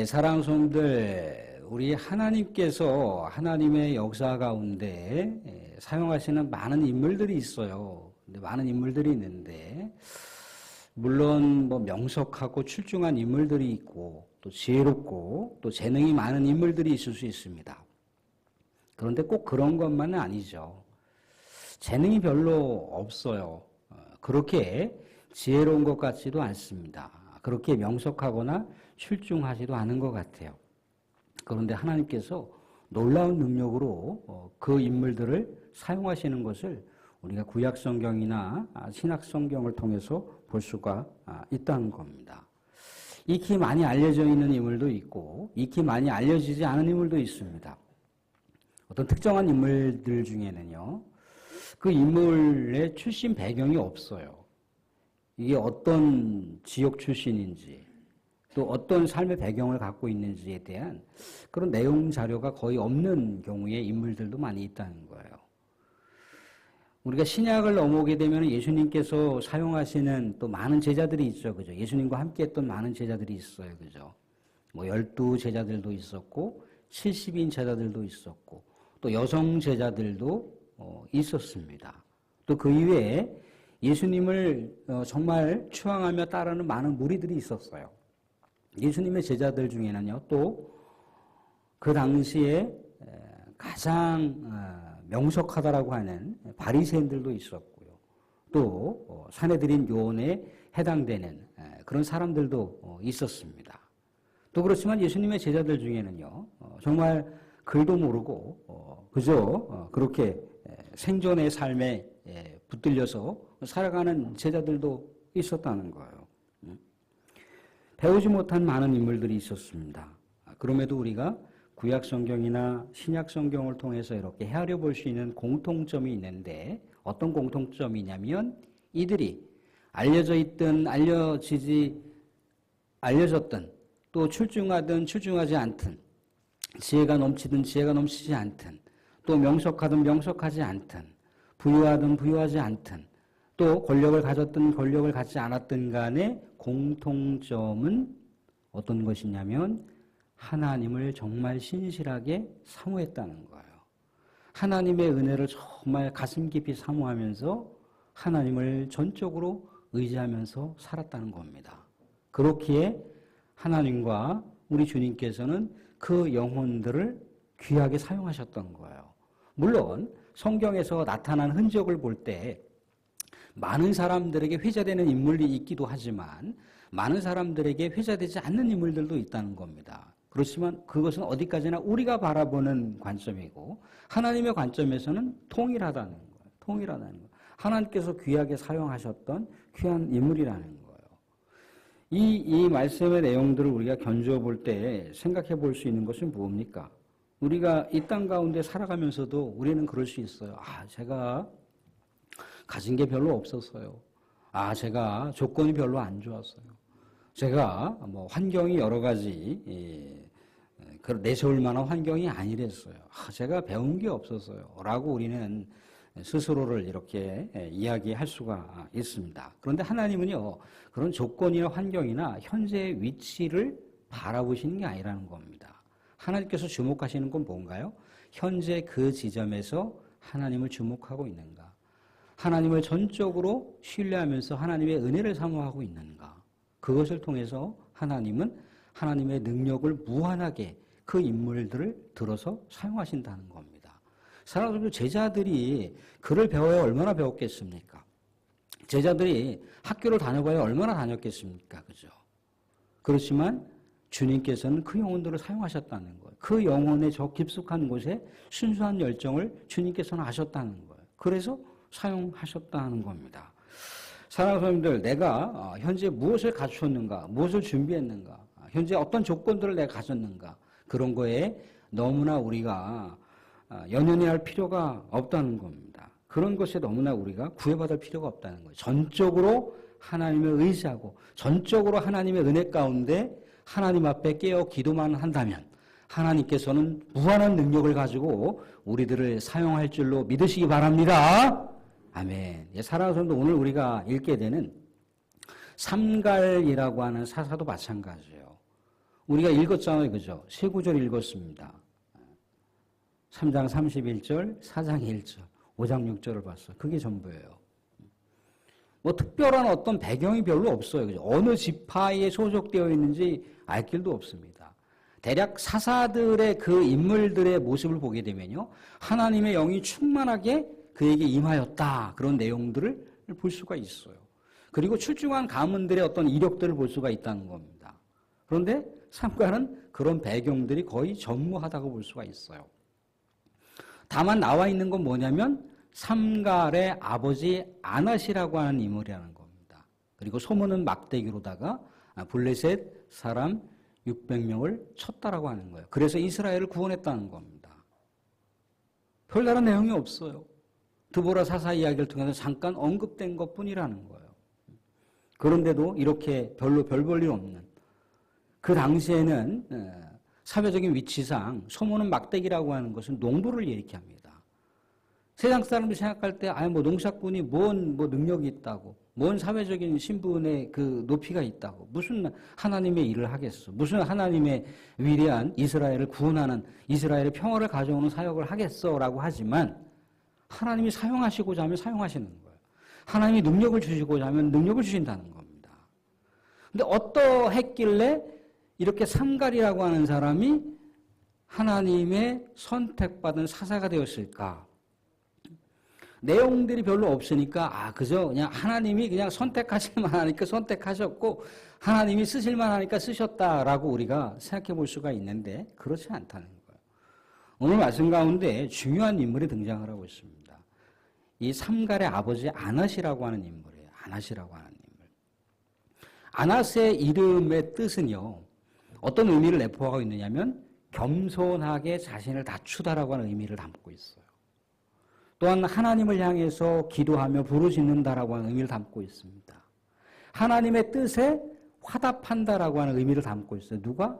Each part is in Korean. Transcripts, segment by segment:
사랑하는 성도들, 우리 하나님께서 하나님의 역사 가운데 사용하시는 많은 인물들이 있어요. 근데 많은 인물들이 있는데, 물론 명석하고 출중한 인물들이 있고, 또 지혜롭고, 또 재능이 많은 인물들이 있을 수 있습니다. 그런데 꼭 그런 것만은 아니죠. 재능이 별로 없어요. 그렇게 지혜로운 것 같지도 않습니다. 그렇게 명석하거나 출중하지도 않은 것 같아요. 그런데 하나님께서 놀라운 능력으로 그 인물들을 사용하시는 것을 우리가 구약성경이나 신약성경을 통해서 볼 수가 있다는 겁니다. 익히 많이 알려져 있는 인물도 있고 익히 많이 알려지지 않은 인물도 있습니다. 어떤 특정한 인물들 중에는요, 그 인물의 출신 배경이 없어요. 이게 어떤 지역 출신인지 또 어떤 삶의 배경을 갖고 있는지에 대한 그런 내용 자료가 거의 없는 경우의 인물들도 많이 있다는 거예요. 우리가 신약을 넘어오게 되면 예수님께서 사용하시는 또 많은 제자들이 있죠. 그죠? 예수님과 함께 했던 많은 제자들이 있어요. 그죠? 12 제자들도 있었고 70인 제자들도 있었고 또 여성 제자들도 있었습니다. 또 그 이외에 예수님을 정말 추앙하며 따르는 많은 무리들이 있었어요. 예수님의 제자들 중에는요, 또 그 당시에 가장 명석하다라고 하는 바리새인들도 있었고요. 또 산헤드린 요원에 해당되는 그런 사람들도 있었습니다. 또 그렇지만 예수님의 제자들 중에는요, 정말 글도 모르고 그저 그렇게 생존의 삶에 붙들려서 살아가는 제자들도 있었다는 거예요. 배우지 못한 많은 인물들이 있었습니다. 그럼에도 우리가 구약성경이나 신약성경을 통해서 이렇게 헤아려 볼 수 있는 공통점이 있는데 어떤 공통점이냐면 이들이 알려져 있든 알려졌든 또 출중하든 출중하지 않든 지혜가 넘치든 지혜가 넘치지 않든 또 명석하든 명석하지 않든 부유하든 부유하지 않든 또 권력을 가졌든 권력을 갖지 않았든 간에 공통점은 어떤 것이냐면 하나님을 정말 신실하게 사모했다는 거예요. 하나님의 은혜를 정말 가슴 깊이 사모하면서 하나님을 전적으로 의지하면서 살았다는 겁니다. 그렇기에 하나님과 우리 주님께서는 그 영혼들을 귀하게 사용하셨던 거예요. 물론 성경에서 나타난 흔적을 볼 때 많은 사람들에게 회자되는 인물이 있기도 하지만 많은 사람들에게 회자되지 않는 인물들도 있다는 겁니다. 그렇지만 그것은 어디까지나 우리가 바라보는 관점이고 하나님의 관점에서는 통일하다는 거예요. 통일하다는 거예요. 하나님께서 귀하게 사용하셨던 귀한 인물이라는 거예요. 이 말씀의 내용들을 우리가 견주어 볼 때 생각해 볼 수 있는 것은 무엇입니까? 우리가 이 땅 가운데 살아가면서도 우리는 그럴 수 있어요. 제가 가진 게 별로 없었어요. 제가 조건이 별로 안 좋았어요. 제가 환경이 여러 가지 내세울 만한 환경이 아니랬어요. 제가 배운 게 없었어요. 라고 우리는 스스로를 이렇게 이야기할 수가 있습니다. 그런데 하나님은요, 그런 조건이나 환경이나 현재의 위치를 바라보시는 게 아니라는 겁니다. 하나님께서 주목하시는 건 뭔가요? 현재 그 지점에서 하나님을 주목하고 있는가? 하나님을 전적으로 신뢰하면서 하나님의 은혜를 사모하고 있는가? 그것을 통해서 하나님은 하나님의 능력을 무한하게 그 인물들을 들어서 사용하신다는 겁니다. 사랑하는 제자들이 글을 배워야 얼마나 배웠겠습니까? 제자들이 학교를 다녀봐야 얼마나 다녔겠습니까? 그죠? 그렇지만 주님께서는 그 영혼들을 사용하셨다는 거예요. 그 영혼의 저 깊숙한 곳에 순수한 열정을 주님께서는 아셨다는 거예요. 그래서 사용하셨다는 겁니다. 사랑하는 성도님들, 내가 현재 무엇을 갖추었는가, 무엇을 준비했는가, 현재 어떤 조건들을 내가 가졌는가, 그런 거에 너무나 우리가 연연해할 필요가 없다는 겁니다. 그런 것에 너무나 우리가 구애받을 필요가 없다는 거예요. 전적으로 하나님을 의지하고 전적으로 하나님의 은혜 가운데 하나님 앞에 깨어 기도만 한다면 하나님께서는 무한한 능력을 가지고 우리들을 사용할 줄로 믿으시기 바랍니다. 아멘. 사랑하는 성도, 오늘 우리가 읽게 되는 삼갈이라고 하는 사사도 마찬가지예요. 우리가 읽었잖아요. 그죠? 세 구절 읽었습니다. 3장 31절, 4장 1절, 5장 6절을 봤어요. 그게 전부예요. 뭐 특별한 어떤 배경이 별로 없어요. 그죠? 어느 지파에 소속되어 있는지 알 길도 없습니다. 대략 사사들의 그 인물들의 모습을 보게 되면요. 하나님의 영이 충만하게 그에게 임하였다. 그런 내용들을 볼 수가 있어요. 그리고 출중한 가문들의 어떤 이력들을 볼 수가 있다는 겁니다. 그런데 삼가는 그런 배경들이 거의 전무하다고 볼 수가 있어요. 다만 나와 있는 건 뭐냐면 삼갈의 아버지 아낫이라고 하는 인물이라는 겁니다. 그리고 소문은 막대기로다가 블레셋 사람 600명을 쳤다라고 하는 거예요. 그래서 이스라엘을 구원했다는 겁니다. 별다른 내용이 없어요. 드보라 사사 이야기를 통해서 잠깐 언급된 것뿐이라는 거예요. 그런데도 이렇게 별로 별 볼 일 없는, 그 당시에는 사회적인 위치상 소문은 막대기라고 하는 것은 농부를 얘기합니다. 세상 사람들이 생각할 때, 농사꾼이 뭔 능력이 있다고, 뭔 사회적인 신분의 그 높이가 있다고, 무슨 하나님의 일을 하겠어, 무슨 하나님의 위대한 이스라엘을 구원하는, 이스라엘의 평화를 가져오는 사역을 하겠어라고 하지만, 하나님이 사용하시고자 하면 사용하시는 거예요. 하나님이 능력을 주시고자 하면 능력을 주신다는 겁니다. 근데 어떠했길래 이렇게 삼갈이라고 하는 사람이 하나님의 선택받은 사사가 되었을까? 내용들이 별로 없으니까 그저 그냥 하나님이 그냥 선택하실만 하니까 선택하셨고 하나님이 쓰실만 하니까 쓰셨다라고 우리가 생각해 볼 수가 있는데 그렇지 않다는 거예요. 오늘 말씀 가운데 중요한 인물이 등장을 하고 있습니다. 이 삼갈의 아버지 아낫이라고 하는 인물이에요. 아낫이라고 하는 인물. 아낫의 이름의 뜻은요. 어떤 의미를 내포하고 있느냐면 겸손하게 자신을 낮추다라고 하는 의미를 담고 있어요. 또한 하나님을 향해서 기도하며 부르짖는다라고 하는 의미를 담고 있습니다. 하나님의 뜻에 화답한다라고 하는 의미를 담고 있어요. 누가?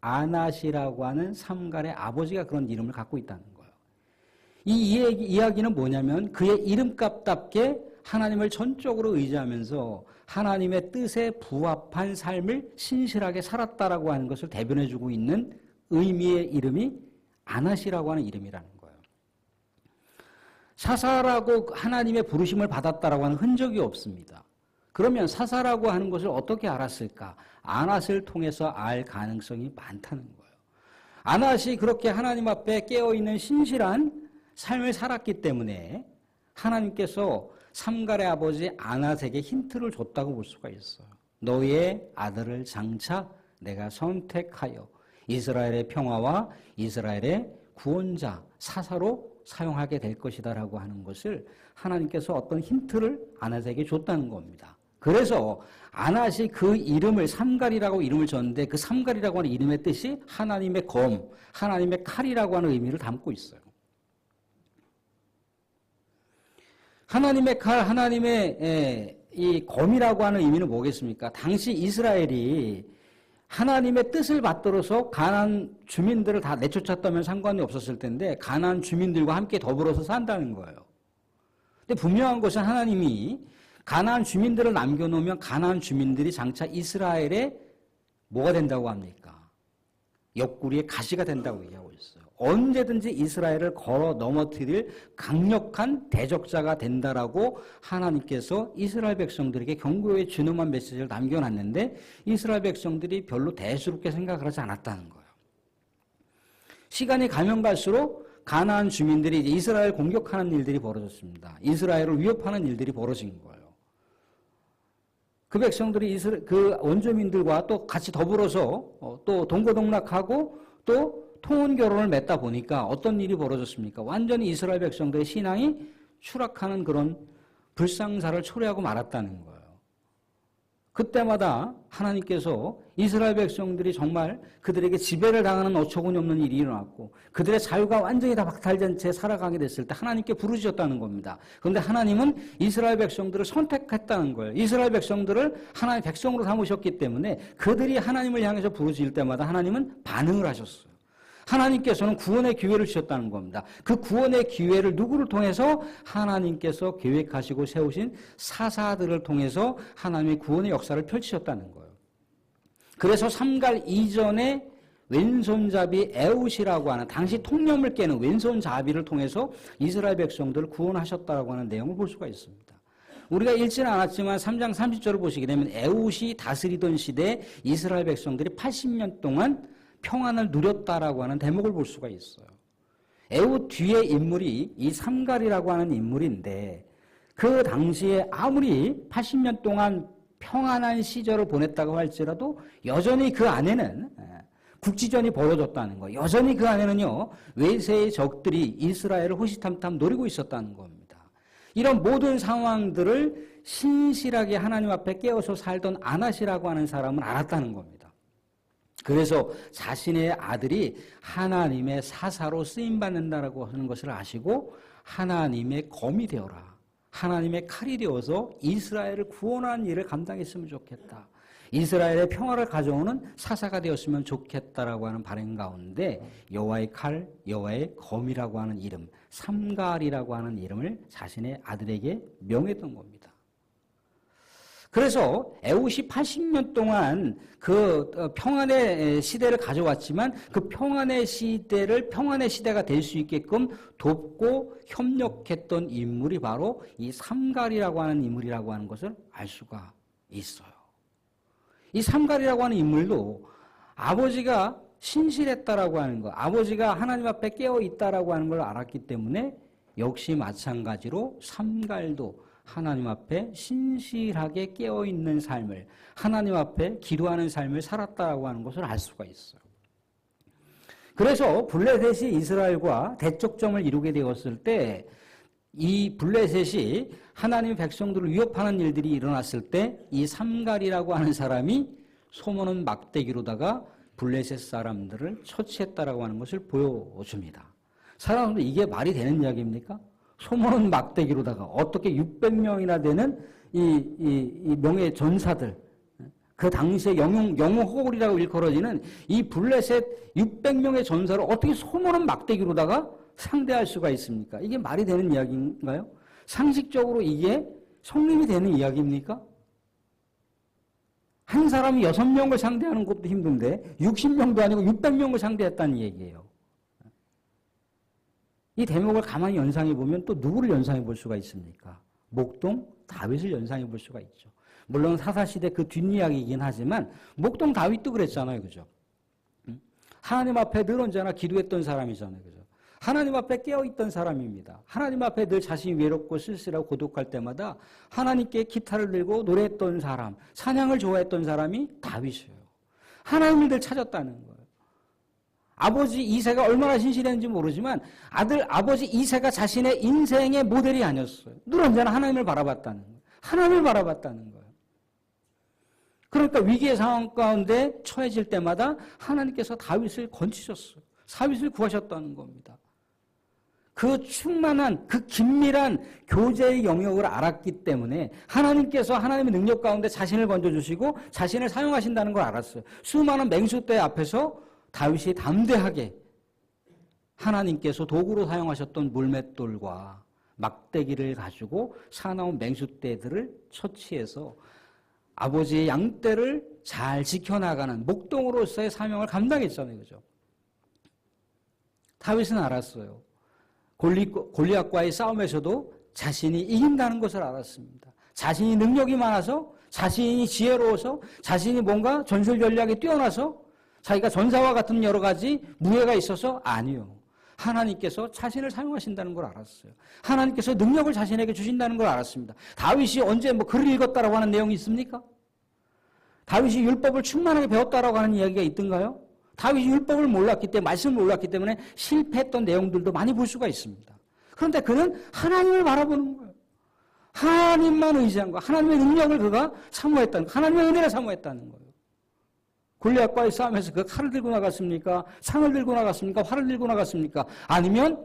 아낫이라고 하는 삼갈의 아버지가 그런 이름을 갖고 있다는 거예요. 이 이야기는 뭐냐면 그의 이름값답게 하나님을 전적으로 의지하면서 하나님의 뜻에 부합한 삶을 신실하게 살았다라고 하는 것을 대변해주고 있는 의미의 이름이 아낫이라고 하는 이름이라는 거예요. 사사라고 하나님의 부르심을 받았다라고 하는 흔적이 없습니다. 그러면 사사라고 하는 것을 어떻게 알았을까? 아낫을 통해서 알 가능성이 많다는 거예요. 아낫이 그렇게 하나님 앞에 깨어있는 신실한 삶을 살았기 때문에 하나님께서 삼갈의 아버지 아낫에게 힌트를 줬다고 볼 수가 있어요. 너의 아들을 장차 내가 선택하여 이스라엘의 평화와 이스라엘의 구원자, 사사로 사용하게 될 것이다라고 하는 것을 하나님께서 어떤 힌트를 아낫에게 줬다는 겁니다. 그래서 아낫이 그 이름을 삼갈이라고 이름을 줬는데 그 삼갈이라고 하는 이름의 뜻이 하나님의 검, 하나님의 칼이라고 하는 의미를 담고 있어요. 하나님의 칼, 하나님의 이 검이라고 하는 의미는 뭐겠습니까? 당시 이스라엘이 하나님의 뜻을 받들어서 가나안 주민들을 다 내쫓았다면 상관이 없었을 텐데 가나안 주민들과 함께 더불어서 산다는 거예요. 근데 분명한 것은 하나님이 가나안 주민들을 남겨놓으면 가나안 주민들이 장차 이스라엘의 뭐가 된다고 합니까? 옆구리에 가시가 된다고 얘기하고 있어요. 언제든지 이스라엘을 걸어 넘어뜨릴 강력한 대적자가 된다라고 하나님께서 이스라엘 백성들에게 경고의 준엄한 메시지를 남겨놨는데 이스라엘 백성들이 별로 대수롭게 생각을 하지 않았다는 거예요. 시간이 가면 갈수록 가나안 주민들이 이제 이스라엘 공격하는 일들이 벌어졌습니다. 이스라엘을 위협하는 일들이 벌어진 거예요. 그 백성들이 그 원주민들과 또 같이 더불어서 또 동거동락하고 또 통혼 결혼을 맺다 보니까 어떤 일이 벌어졌습니까? 완전히 이스라엘 백성들의 신앙이 추락하는 그런 불상사를 초래하고 말았다는 거예요. 그때마다 하나님께서 이스라엘 백성들이 정말 그들에게 지배를 당하는 어처구니 없는 일이 일어났고 그들의 자유가 완전히 다 박탈된 채 살아가게 됐을 때 하나님께 부르짖었다는 겁니다. 그런데 하나님은 이스라엘 백성들을 선택했다는 거예요. 이스라엘 백성들을 하나님의 백성으로 삼으셨기 때문에 그들이 하나님을 향해서 부르짖을 때마다 하나님은 반응을 하셨어요. 하나님께서는 구원의 기회를 주셨다는 겁니다. 그 구원의 기회를 누구를 통해서? 하나님께서 계획하시고 세우신 사사들을 통해서 하나님의 구원의 역사를 펼치셨다는 거예요. 그래서 삼갈 이전에 왼손잡이 에웃이라고 하는 당시 통념을 깨는 왼손잡이를 통해서 이스라엘 백성들을 구원하셨다라고 하는 내용을 볼 수가 있습니다. 우리가 읽지는 않았지만 3장 30절을 보시게 되면 에웃이 다스리던 시대에 이스라엘 백성들이 80년 동안 평안을 누렸다라고 하는 대목을 볼 수가 있어요. 에웃 뒤에 인물이 이 삼갈이라고 하는 인물인데 그 당시에 아무리 80년 동안 평안한 시절을 보냈다고 할지라도 여전히 그 안에는 국지전이 벌어졌다는 거, 여전히 그 안에는요 외세의 적들이 이스라엘을 호시탐탐 노리고 있었다는 겁니다. 이런 모든 상황들을 신실하게 하나님 앞에 깨어서 살던 아낫이라고 하는 사람은 알았다는 겁니다. 그래서 자신의 아들이 하나님의 사사로 쓰임받는다라고 하는 것을 아시고 하나님의 검이 되어라, 하나님의 칼이 되어서 이스라엘을 구원하는 일을 감당했으면 좋겠다, 이스라엘의 평화를 가져오는 사사가 되었으면 좋겠다라고 하는 바람 가운데 여호와의 칼, 여호와의 검이라고 하는 이름, 삼갈이라고 하는 이름을 자신의 아들에게 명했던 겁니다. 그래서 에웃이 80년 동안 그 평안의 시대를 가져왔지만 그 평안의 시대가 될 수 있게끔 돕고 협력했던 인물이 바로 이 삼갈이라고 하는 인물이라고 하는 것을 알 수가 있어요. 이 삼갈이라고 하는 인물도 아버지가 신실했다라고 하는 것, 아버지가 하나님 앞에 깨어 있다라고 하는 걸 알았기 때문에 역시 마찬가지로 삼갈도 하나님 앞에 신실하게 깨어 있는 삶을, 하나님 앞에 기도하는 삶을 살았다라고 하는 것을 알 수가 있어요. 그래서 블레셋이 이스라엘과 대적점을 이루게 되었을 때 이 블레셋이 하나님의 백성들을 위협하는 일들이 일어났을 때 이 삼갈이라고 하는 사람이 소모는 막대기로다가 블레셋 사람들을 처치했다라고 하는 것을 보여줍니다. 사람들 이게 말이 되는 이야기입니까? 소모는 막대기로다가 어떻게 600명이나 되는 이 명예 전사들, 그 당시에 영웅호골이라고 일컬어지는 이 블레셋 600명의 전사를 어떻게 소모는 막대기로다가 상대할 수가 있습니까? 이게 말이 되는 이야기인가요? 상식적으로 이게 성립이 되는 이야기입니까? 한 사람이 6명을 상대하는 것도 힘든데 60명도 아니고 600명을 상대했다는 얘기예요. 이 대목을 가만히 연상해 보면 또 누구를 연상해 볼 수가 있습니까? 목동 다윗을 연상해 볼 수가 있죠. 물론 사사시대 그 뒷이야기이긴 하지만 목동 다윗도 그랬잖아요. 그죠? 하나님 앞에 늘 언제나 기도했던 사람이잖아요. 그죠? 하나님 앞에 깨어있던 사람입니다. 하나님 앞에 늘 자신이 외롭고 쓸쓸하고 고독할 때마다 하나님께 기타를 들고 노래했던 사람, 찬양을 좋아했던 사람이 다윗이에요. 하나님을 늘 찾았다는 거예요. 아버지 이새가 얼마나 신실했는지 모르지만 아버지 이새가 자신의 인생의 모델이 아니었어요. 늘 언제나 하나님을 바라봤다는 거예요. 하나님을 바라봤다는 거예요. 그러니까 위기의 상황 가운데 처해질 때마다 하나님께서 다윗을 건지셨어요. 다윗을 구하셨다는 겁니다. 그 충만한, 그 긴밀한 교제의 영역을 알았기 때문에 하나님께서 하나님의 능력 가운데 자신을 건져주시고 자신을 사용하신다는 걸 알았어요. 수많은 맹수떼 앞에서 다윗이 담대하게 하나님께서 도구로 사용하셨던 물맷돌과 막대기를 가지고 사나운 맹수떼들을 처치해서 아버지의 양떼를 잘 지켜나가는 목동으로서의 사명을 감당했잖아요. 그죠? 다윗은 알았어요. 골리앗과의 싸움에서도 자신이 이긴다는 것을 알았습니다. 자신이 능력이 많아서, 자신이 지혜로워서, 자신이 뭔가 전술 전략에 뛰어나서 자기가 전사와 같은 여러 가지 무예가 있어서 아니요. 하나님께서 자신을 사용하신다는 걸 알았어요. 하나님께서 능력을 자신에게 주신다는 걸 알았습니다. 다윗이 언제 글을 읽었다라고 하는 내용이 있습니까? 다윗이 율법을 충만하게 배웠다라고 하는 이야기가 있던가요? 다윗이 율법을 몰랐기 때문에, 말씀을 몰랐기 때문에 실패했던 내용들도 많이 볼 수가 있습니다. 그런데 그는 하나님을 바라보는 거예요. 하나님만 의지한 거, 하나님의 능력을 그가 사모했다는 거, 하나님의 은혜를 사모했다는 거예요. 골리앗과의 싸움에서 그 칼을 들고 나갔습니까? 창을 들고 나갔습니까? 활을 들고 나갔습니까? 아니면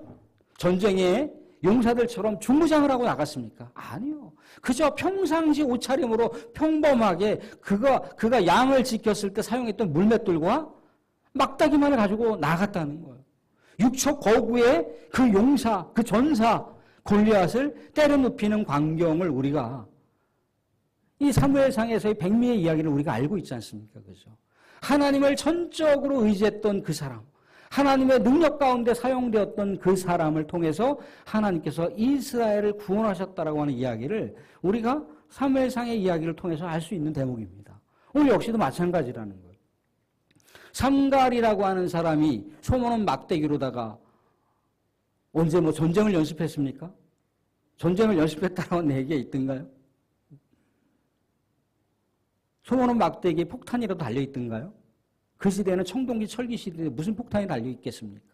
전쟁에 용사들처럼 중무장을 하고 나갔습니까? 아니요. 그저 평상시 옷차림으로 평범하게 그가 양을 지켰을 때 사용했던 물맷돌과 막다기만을 가지고 나갔다는 거예요. 육척 거구의 그 용사, 그 전사 골리앗을 때려 눕히는 광경을 우리가 이 사무엘상에서의 백미의 이야기를 우리가 알고 있지 않습니까? 그죠? 하나님을 전적으로 의지했던 그 사람, 하나님의 능력 가운데 사용되었던 그 사람을 통해서 하나님께서 이스라엘을 구원하셨다라고 하는 이야기를 우리가 사무엘상의 이야기를 통해서 알 수 있는 대목입니다. 오늘 역시도 마찬가지라는 거예요. 삼갈이라고 하는 사람이 솔로몬 막대기로다가 언제 전쟁을 연습했습니까? 전쟁을 연습했다라는 얘기가 있던가요? 솔로몬 막대기에 폭탄이라도 달려있던가요? 그 시대는 청동기 철기 시대에 무슨 폭탄이 달려있겠습니까?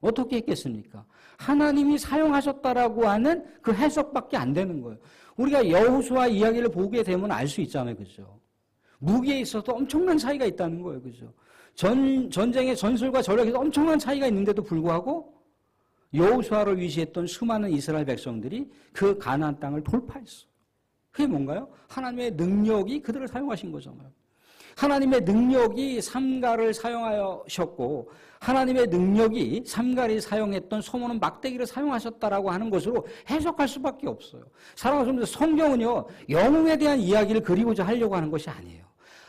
어떻게 했겠습니까? 하나님이 사용하셨다라고 하는 그 해석밖에 안 되는 거예요. 우리가 여호수아 이야기를 보게 되면 알 수 있잖아요. 그죠? 무기에 있어서 엄청난 차이가 있다는 거예요. 그죠? 전쟁의 전술과 전략에서 엄청난 차이가 있는데도 불구하고 여호수아를 위시했던 수많은 이스라엘 백성들이 그 가나안 땅을 돌파했어요. 그게 뭔가요? 하나님의 능력이 그들을 사용하신 거잖아요. 하나님의 능력이 삼갈을 사용하셨고 하나님의 능력이 삼갈이 사용했던 소모는 막대기를 사용하셨다라고 하는 것으로 해석할 수밖에 없어요. 사랑하는 여러분들, 성경은요 영웅에 대한 이야기를 그리고자 하려고 하는 것이 아니에요.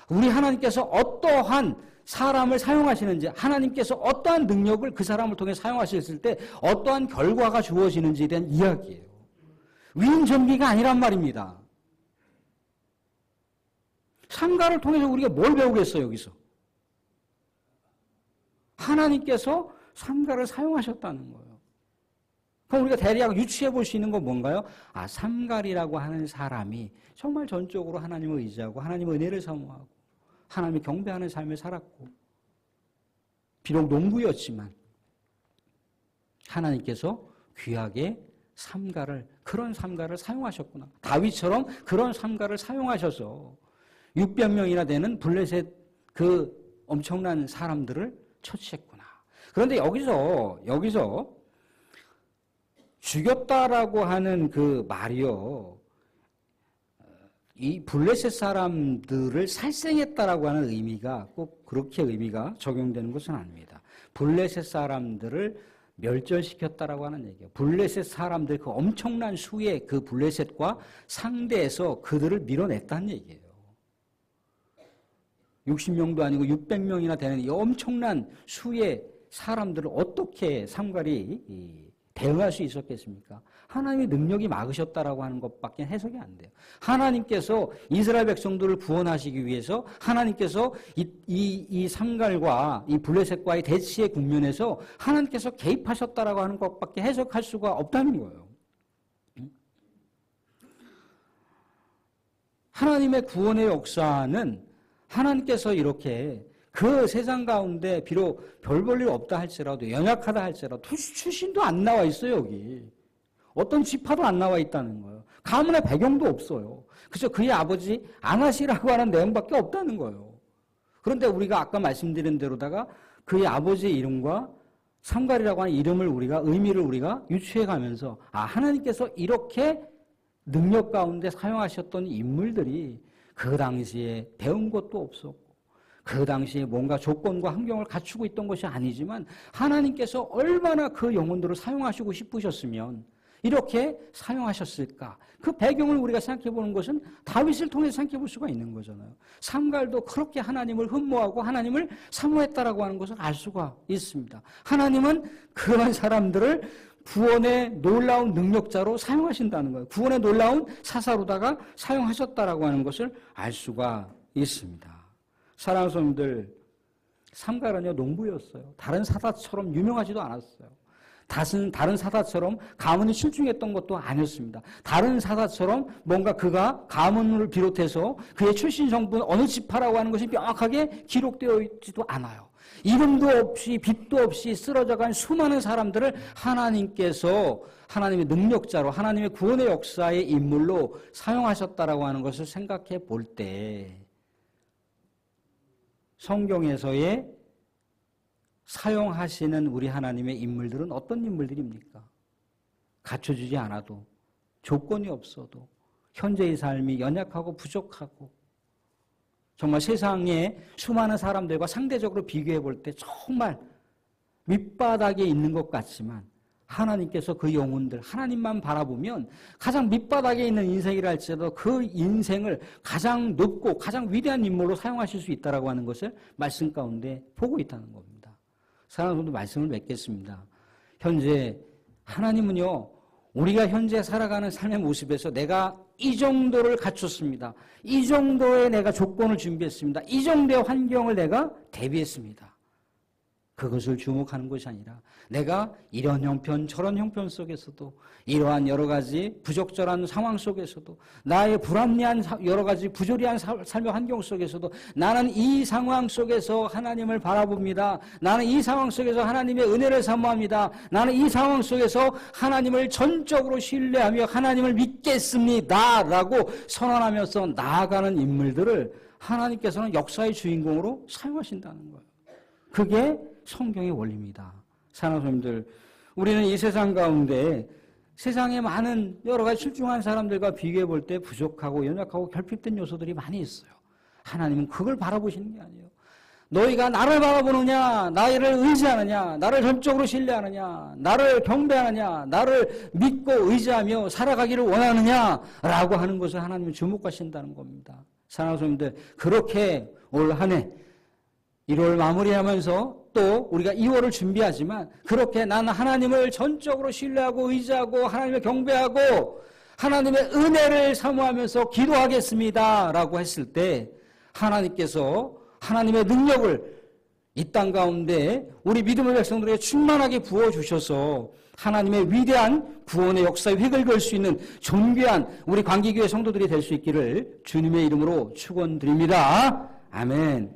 우리 하나님께서 어떠한 사람을 사용하시는지, 하나님께서 어떠한 능력을 그 사람을 통해 사용하셨을 때 어떠한 결과가 주어지는지에 대한 이야기예요. 위인전비가 아니란 말입니다. 삼갈을 통해서 우리가 뭘 배우겠어요, 여기서? 하나님께서 삼갈을 사용하셨다는 거예요. 그럼 우리가 대략 유추해 볼 수 있는 건 뭔가요? 아, 삼갈이라고 하는 사람이 정말 전적으로 하나님을 의지하고 하나님의 은혜를 사모하고 하나님을 경배하는 삶을 살았고, 비록 농부였지만 하나님께서 귀하게 그런 삼갈을 사용하셨구나. 다윗처럼 그런 삼갈을 사용하셔서 600명이나 되는 블레셋 그 엄청난 사람들을 처치했구나. 그런데 여기서 죽였다라고 하는 그 말이요, 이 블레셋 사람들을 살생했다라고 하는 의미가 꼭 그렇게 의미가 적용되는 것은 아닙니다. 블레셋 사람들을 멸절시켰다라고 하는 얘기예요. 블레셋 사람들 그 엄청난 수의 그 블레셋과 상대해서 그들을 밀어냈다는 얘기예요. 60명도 아니고 600명이나 되는 이 엄청난 수의 사람들을 어떻게 삼갈이 대응할 수 있었겠습니까? 하나님의 능력이 막으셨다라고 하는 것밖에 해석이 안 돼요. 하나님께서 이스라엘 백성들을 구원하시기 위해서 하나님께서 이 삼갈과 이 블레셋과의 대치의 국면에서 하나님께서 개입하셨다라고 하는 것밖에 해석할 수가 없다는 거예요. 하나님의 구원의 역사는 하나님께서 이렇게 그 세상 가운데 비록 별 볼 일 없다 할지라도, 연약하다 할지라도 출신도 안 나와 있어요. 여기 어떤 지파도 안 나와 있다는 거예요. 가문의 배경도 없어요. 그래서 그의 아버지 아나시라고 하는 내용밖에 없다는 거예요. 그런데 우리가 아까 말씀드린 대로다가 그의 아버지의 이름과 삼갈이라고 하는 의미를 우리가 유추해 가면서, 아, 하나님께서 이렇게 능력 가운데 사용하셨던 인물들이 그 당시에 배운 것도 없었고 그 당시에 뭔가 조건과 환경을 갖추고 있던 것이 아니지만 하나님께서 얼마나 그 영혼들을 사용하시고 싶으셨으면 이렇게 사용하셨을까? 그 배경을 우리가 생각해 보는 것은 다윗을 통해 생각해 볼 수가 있는 거잖아요. 삼갈도 그렇게 하나님을 흠모하고 하나님을 사모했다라고 하는 것을 알 수가 있습니다. 하나님은 그런 사람들을 구원의 놀라운 능력자로 사용하신다는 거예요. 구원의 놀라운 사사로다가 사용하셨다라고 하는 것을 알 수가 있습니다. 사랑하는 성도들, 삼갈은요 농부였어요. 다른 사사처럼 유명하지도 않았어요. 다른 사사처럼 가문이 출중했던 것도 아니었습니다. 다른 사사처럼 뭔가 그가 가문을 비롯해서 그의 출신 성분 어느 지파라고 하는 것이 명확하게 기록되어 있지도 않아요. 이름도 없이 빛도 없이 쓰러져간 수많은 사람들을 하나님께서 하나님의 능력자로 하나님의 구원의 역사의 인물로 사용하셨다라고 하는 것을 생각해 볼 때 성경에서의 사용하시는 우리 하나님의 인물들은 어떤 인물들입니까? 갖춰주지 않아도, 조건이 없어도, 현재의 삶이 연약하고 부족하고, 정말 세상의 수많은 사람들과 상대적으로 비교해 볼 때 정말 밑바닥에 있는 것 같지만 하나님께서 그 영혼들, 하나님만 바라보면 가장 밑바닥에 있는 인생이라 할지라도 그 인생을 가장 높고 가장 위대한 인물로 사용하실 수 있다라고 하는 것을 말씀 가운데 보고 있다는 겁니다. 사랑하는 분들 말씀을 맺겠습니다. 현재 하나님은요, 우리가 현재 살아가는 삶의 모습에서 내가 이 정도를 갖췄습니다. 이 정도의 내가 조건을 준비했습니다. 이 정도의 환경을 내가 대비했습니다. 그것을 주목하는 것이 아니라 내가 이런 형편 저런 형편 속에서도 이러한 여러 가지 부적절한 상황 속에서도 나의 불합리한 여러 가지 부조리한 삶의 환경 속에서도 나는 이 상황 속에서 하나님을 바라봅니다. 나는 이 상황 속에서 하나님의 은혜를 사모합니다. 나는 이 상황 속에서 하나님을 전적으로 신뢰하며 하나님을 믿겠습니다 라고 선언하면서 나아가는 인물들을 하나님께서는 역사의 주인공으로 사용하신다는 거예요. 그게 성경의 원리입니다. 사랑하는 성도님들, 우리는 이 세상 가운데 세상에 많은 여러 가지 출중한 사람들과 비교해 볼 때 부족하고 연약하고 결핍된 요소들이 많이 있어요. 하나님은 그걸 바라보시는 게 아니에요. 너희가 나를 바라보느냐, 나를 의지하느냐, 나를 전적으로 신뢰하느냐, 나를 경배하느냐, 나를 믿고 의지하며 살아가기를 원하느냐라고 하는 것을 하나님은 주목하신다는 겁니다. 사랑하는 성도님들, 그렇게 올 한 해 1월 마무리하면서 또 우리가 2월을 준비하지만 그렇게 나는 하나님을 전적으로 신뢰하고 의지하고 하나님을 경배하고 하나님의 은혜를 사모하면서 기도하겠습니다 라고 했을 때 하나님께서 하나님의 능력을 이 땅 가운데 우리 믿음의 백성들에게 충만하게 부어주셔서 하나님의 위대한 구원의 역사에 획을 그을 수 있는 존귀한 우리 광기교회 성도들이 될 수 있기를 주님의 이름으로 축원드립니다. 아멘.